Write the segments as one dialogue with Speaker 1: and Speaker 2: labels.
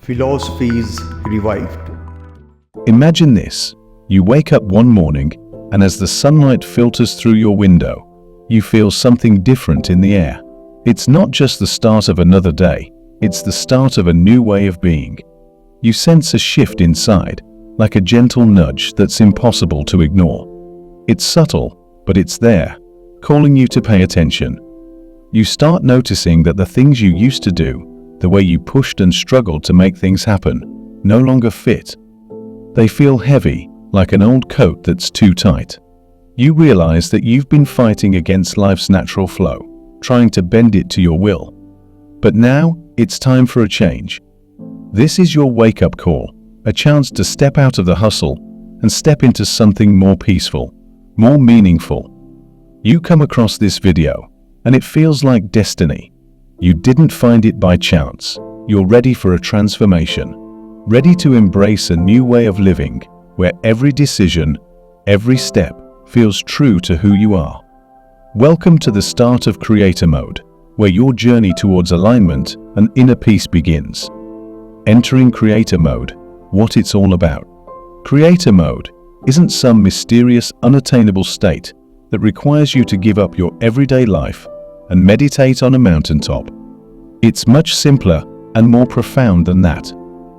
Speaker 1: Philosophies revived.
Speaker 2: Imagine this. You wake up one morning, and as the sunlight filters through your window, you feel something different in the air. It's not just the start of another day, it's the start of a new way of being. You sense a shift inside, like a gentle nudge that's impossible to ignore. It's subtle, but it's there, calling you to pay attention. You start noticing that the things you used to do, the way you pushed and struggled to make things happen, no longer fit. They feel heavy, like an old coat that's too tight. You realize that you've been fighting against life's natural flow, trying to bend it to your will. But now, it's time for a change. This is your wake-up call, a chance to step out of the hustle and step into something more peaceful, more meaningful. You come across this video, and it feels like destiny. You didn't find it by chance. You're ready for a transformation, ready to embrace a new way of living, where every decision, every step, feels true to who you are. Welcome to the start of Creator Mode, where your journey towards alignment and inner peace begins. Entering Creator Mode, what it's all about. Creator Mode isn't some mysterious, unattainable state that requires you to give up your everyday life and meditate on a mountaintop. It's much simpler and more profound than that.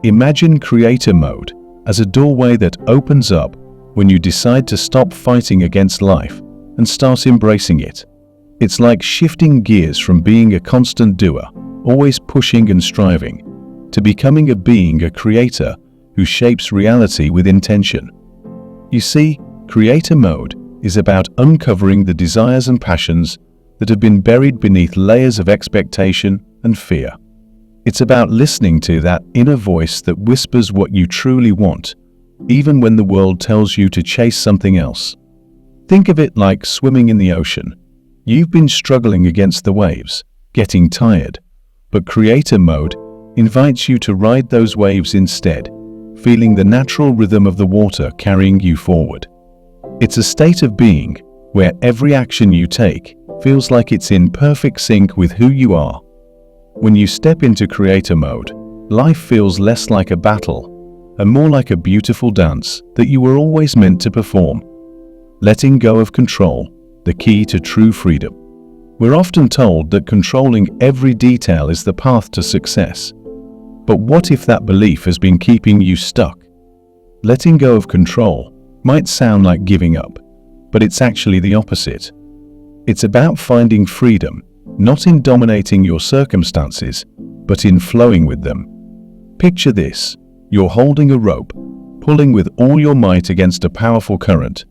Speaker 2: Imagine Creator Mode as a doorway that opens up when you decide to stop fighting against life and start embracing it. It's like shifting gears from being a constant doer, always pushing and striving, to becoming a being, a creator who shapes reality with intention. You see, Creator Mode is about uncovering the desires and passions that have been buried beneath layers of expectation and fear. It's about listening to that inner voice that whispers what you truly want, even when the world tells you to chase something else. Think of it like swimming in the ocean. You've been struggling against the waves, getting tired, but Creator Mode invites you to ride those waves instead, feeling the natural rhythm of the water carrying you forward. It's a state of being where every action you take feels like it's in perfect sync with who you are. When you step into Creator Mode, life feels less like a battle and more like a beautiful dance that you were always meant to perform. Letting go of control, the key to true freedom. We're often told that controlling every detail is the path to success. But what if that belief has been keeping you stuck? Letting go of control might sound like giving up, but it's actually the opposite. It's about finding freedom, not in dominating your circumstances, but in flowing with them. Picture this. You're holding a rope, pulling with all your might against a powerful current.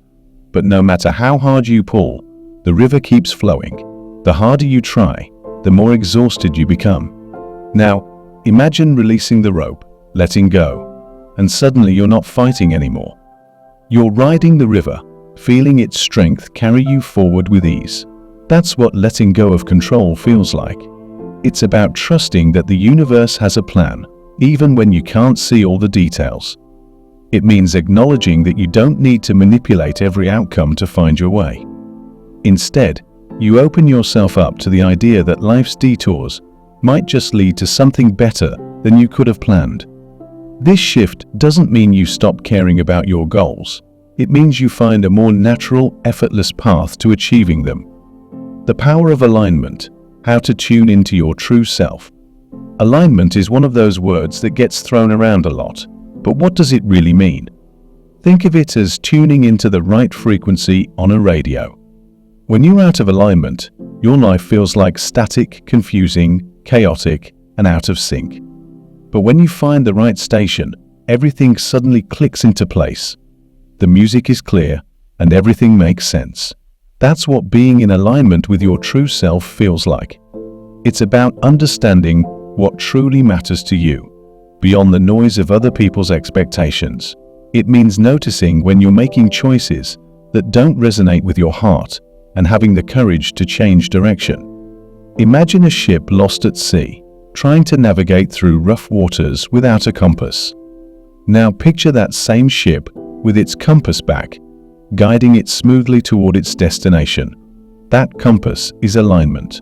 Speaker 2: But no matter how hard you pull, the river keeps flowing. The harder you try, the more exhausted you become. Now, imagine releasing the rope, letting go, and suddenly you're not fighting anymore. You're riding the river, feeling its strength carry you forward with ease. That's what letting go of control feels like. It's about trusting that the universe has a plan, even when you can't see all the details. It means acknowledging that you don't need to manipulate every outcome to find your way. Instead, you open yourself up to the idea that life's detours might just lead to something better than you could have planned. This shift doesn't mean you stop caring about your goals. It means you find a more natural, effortless path to achieving them. The power of alignment, how to tune into your true self. Alignment is one of those words that gets thrown around a lot, but what does it really mean? Think of it as tuning into the right frequency on a radio. When you're out of alignment, your life feels like static, confusing, chaotic, and out of sync. But when you find the right station, everything suddenly clicks into place. The music is clear, and everything makes sense. That's what being in alignment with your true self feels like. It's about understanding what truly matters to you, beyond the noise of other people's expectations. It means noticing when you're making choices that don't resonate with your heart and having the courage to change direction. Imagine a ship lost at sea, trying to navigate through rough waters without a compass. Now picture that same ship with its compass back, guiding it smoothly toward its destination. That compass is alignment.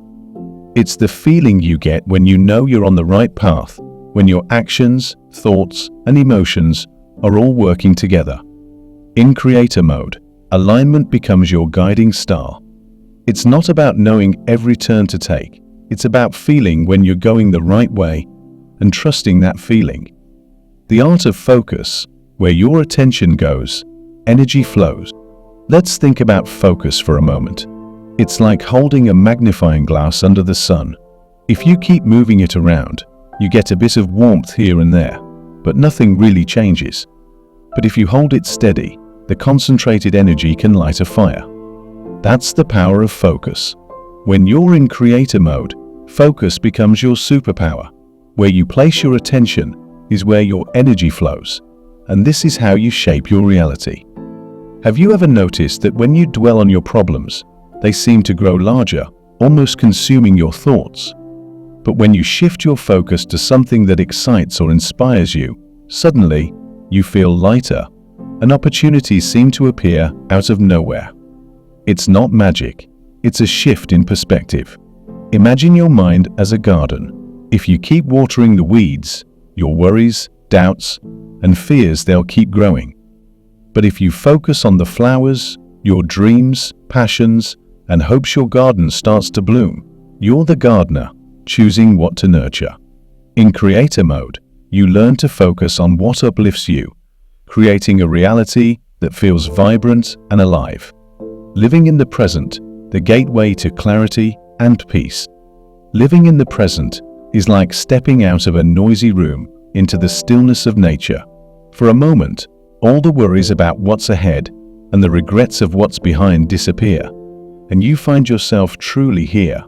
Speaker 2: It's the feeling you get when you know you're on the right path, when your actions, thoughts, and emotions are all working together. In creator mode, alignment becomes your guiding star. It's not about knowing every turn to take. It's about feeling when you're going the right way and trusting that feeling. The art of focus, where your attention goes, energy flows. Let's think about focus for a moment. It's like holding a magnifying glass under the sun. If you keep moving it around, you get a bit of warmth here and there, but nothing really changes. But if you hold it steady, the concentrated energy can light a fire. That's the power of focus. When you're in creator mode, focus becomes your superpower. Where you place your attention is where your energy flows, and this is how you shape your reality. Have you ever noticed that when you dwell on your problems, they seem to grow larger, almost consuming your thoughts? But when you shift your focus to something that excites or inspires you, suddenly you feel lighter, and opportunities seem to appear out of nowhere. It's not magic, it's a shift in perspective. Imagine your mind as a garden. If you keep watering the weeds, your worries, doubts, and fears, they'll keep growing. But if you focus on the flowers, your dreams, passions, and hopes, your garden starts to bloom. You're the gardener, choosing what to nurture. In creator mode, you learn to focus on what uplifts you, creating a reality that feels vibrant and alive. Living in the present, the gateway to clarity and peace. Living in the present is like stepping out of a noisy room into the stillness of nature. For a moment, all the worries about what's ahead and the regrets of what's behind disappear, and you find yourself truly here.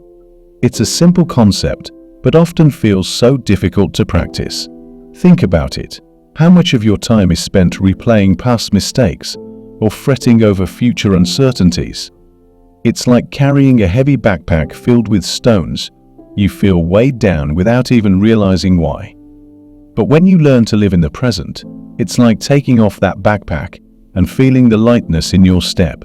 Speaker 2: It's a simple concept, but often feels so difficult to practice. Think about it. How much of your time is spent replaying past mistakes or fretting over future uncertainties? It's like carrying a heavy backpack filled with stones. You feel weighed down without even realizing why. But when you learn to live in the present, it's like taking off that backpack and feeling the lightness in your step.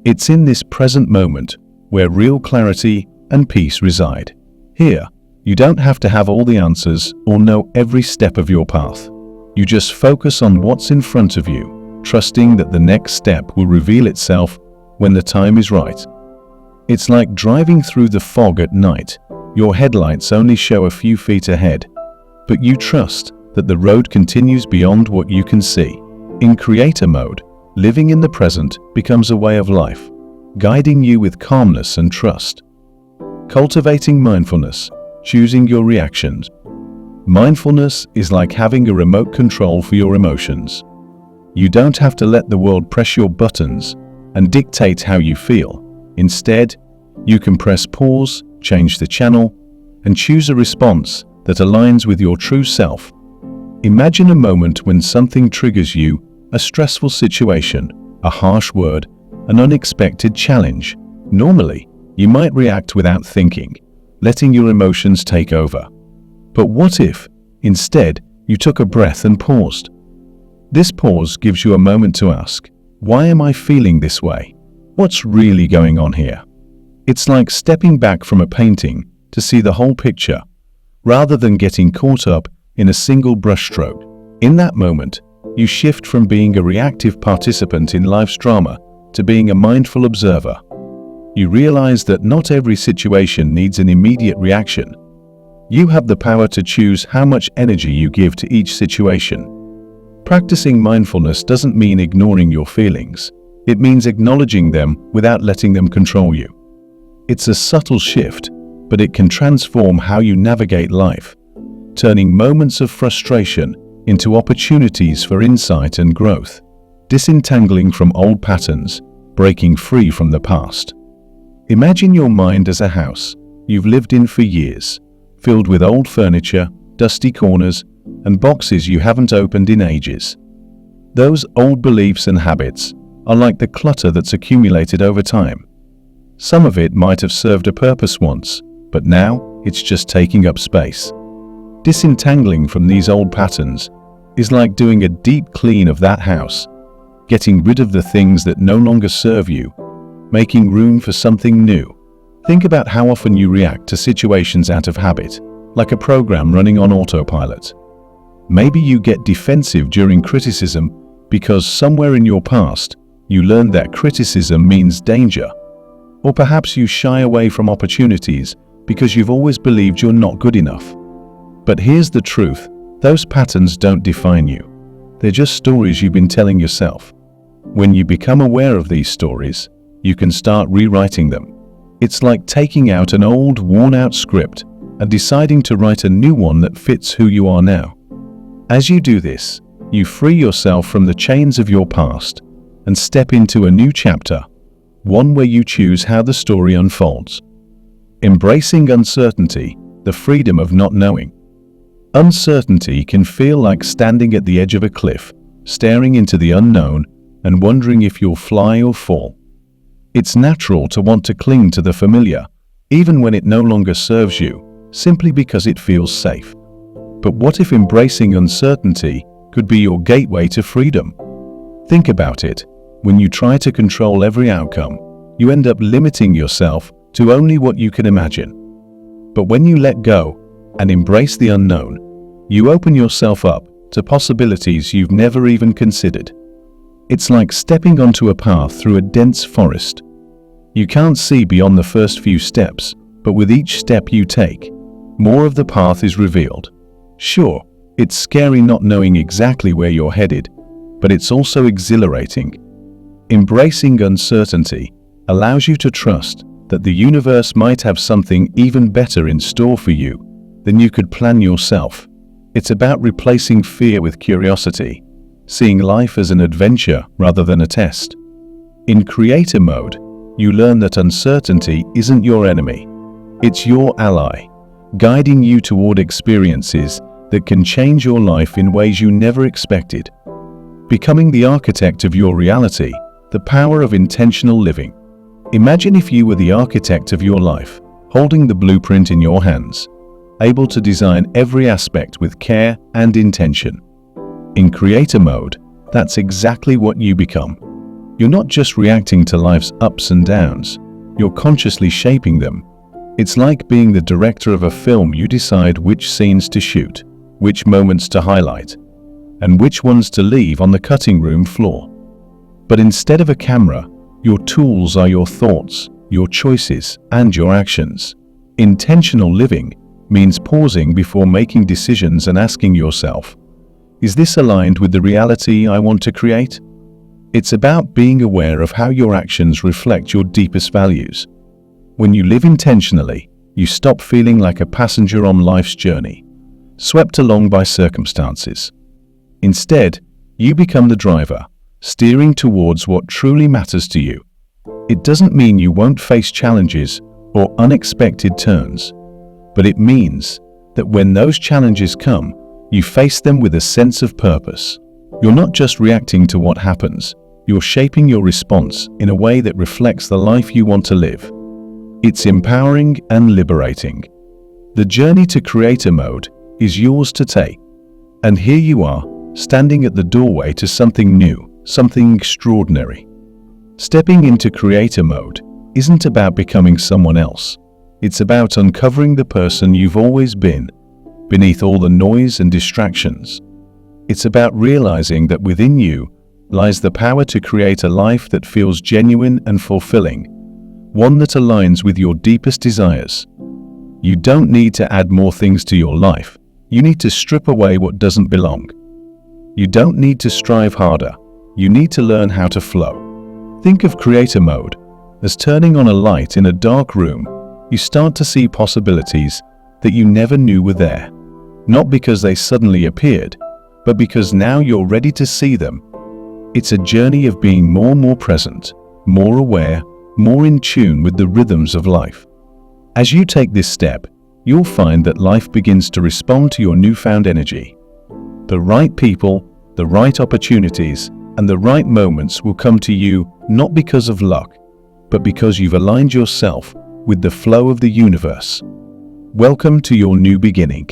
Speaker 2: It's in this present moment where real clarity and peace reside. Here, you don't have to have all the answers or know every step of your path. You just focus on what's in front of you, trusting that the next step will reveal itself when the time is right. It's like driving through the fog at night. Your headlights only show a few feet ahead, but you trust that the road continues beyond what you can see. In creator mode, living in the present becomes a way of life, guiding you with calmness and trust. Cultivating mindfulness, choosing your reactions. Mindfulness is like having a remote control for your emotions. You don't have to let the world press your buttons and dictate how you feel. Instead, you can press pause, change the channel, and choose a response that aligns with your true self. Imagine a moment when something triggers you, a stressful situation, a harsh word, an unexpected challenge. Normally, you might react without thinking, letting your emotions take over. But what if, instead, you took a breath and paused? This pause gives you a moment to ask, why am I feeling this way? What's really going on here? It's like stepping back from a painting to see the whole picture, rather than getting caught up in a single brushstroke. In that moment, you shift from being a reactive participant in life's drama to being a mindful observer. You realize that not every situation needs an immediate reaction. You have the power to choose how much energy you give to each situation. Practicing mindfulness doesn't mean ignoring your feelings. It means acknowledging them without letting them control you. It's a subtle shift, but it can transform how you navigate life, turning moments of frustration into opportunities for insight and growth, disentangling from old patterns, breaking free from the past. Imagine your mind as a house you've lived in for years, filled with old furniture, dusty corners, and boxes you haven't opened in ages. Those old beliefs and habits are like the clutter that's accumulated over time. Some of it might have served a purpose once, but now it's just taking up space. Disentangling from these old patterns is like doing a deep clean of that house, getting rid of the things that no longer serve you, making room for something new. Think about how often you react to situations out of habit, like a program running on autopilot. Maybe you get defensive during criticism because somewhere in your past you learned that criticism means danger. Or perhaps you shy away from opportunities because you've always believed you're not good enough. But here's the truth, those patterns don't define you. They're just stories you've been telling yourself. When you become aware of these stories, you can start rewriting them. It's like taking out an old, worn-out script and deciding to write a new one that fits who you are now. As you do this, you free yourself from the chains of your past and step into a new chapter, one where you choose how the story unfolds. Embracing uncertainty, the freedom of not knowing. Uncertainty can feel like standing at the edge of a cliff, staring into the unknown and wondering if you'll fly or fall. It's natural to want to cling to the familiar, even when it no longer serves you, simply because it feels safe. But what if embracing uncertainty could be your gateway to freedom? Think about it. When you try to control every outcome, you end up limiting yourself to only what you can imagine. But when you let go and embrace the unknown, you open yourself up to possibilities you've never even considered. It's like stepping onto a path through a dense forest. You can't see beyond the first few steps, but with each step you take, more of the path is revealed. Sure, it's scary not knowing exactly where you're headed, but it's also exhilarating. Embracing uncertainty allows you to trust that the universe might have something even better in store for you than you could plan yourself. It's about replacing fear with curiosity, seeing life as an adventure rather than a test. In creator mode, you learn that uncertainty isn't your enemy. It's your ally, guiding you toward experiences that can change your life in ways you never expected. Becoming the architect of your reality, the power of intentional living. Imagine if you were the architect of your life, holding the blueprint in your hands, able to design every aspect with care and intention. In creator mode, that's exactly what you become. You're not just reacting to life's ups and downs, you're consciously shaping them. It's like being the director of a film. You decide which scenes to shoot, which moments to highlight, and which ones to leave on the cutting room floor. But instead of a camera, your tools are your thoughts, your choices, and your actions. Intentional living means pausing before making decisions and asking yourself, is this aligned with the reality I want to create? It's about being aware of how your actions reflect your deepest values. When you live intentionally, you stop feeling like a passenger on life's journey, swept along by circumstances. Instead, you become the driver, steering towards what truly matters to you. It doesn't mean you won't face challenges or unexpected turns, but it means that when those challenges come, you face them with a sense of purpose. You're not just reacting to what happens, you're shaping your response in a way that reflects the life you want to live. It's empowering and liberating. The journey to creator mode is yours to take. And here you are, standing at the doorway to something new, something extraordinary. Stepping into creator mode isn't about becoming someone else. It's about uncovering the person you've always been, beneath all the noise and distractions. It's about realizing that within you lies the power to create a life that feels genuine and fulfilling, one that aligns with your deepest desires. You don't need to add more things to your life. You need to strip away what doesn't belong. You don't need to strive harder. You need to learn how to flow. Think of creator mode as turning on a light in a dark room. You start to see possibilities that you never knew were there. Not because they suddenly appeared, but because now you're ready to see them. It's a journey of being more present, more aware, more in tune with the rhythms of life. As you take this step, you'll find that life begins to respond to your newfound energy. The right people, the right opportunities, and the right moments will come to you not because of luck, but because you've aligned yourself with the flow of the universe. Welcome to your new beginning.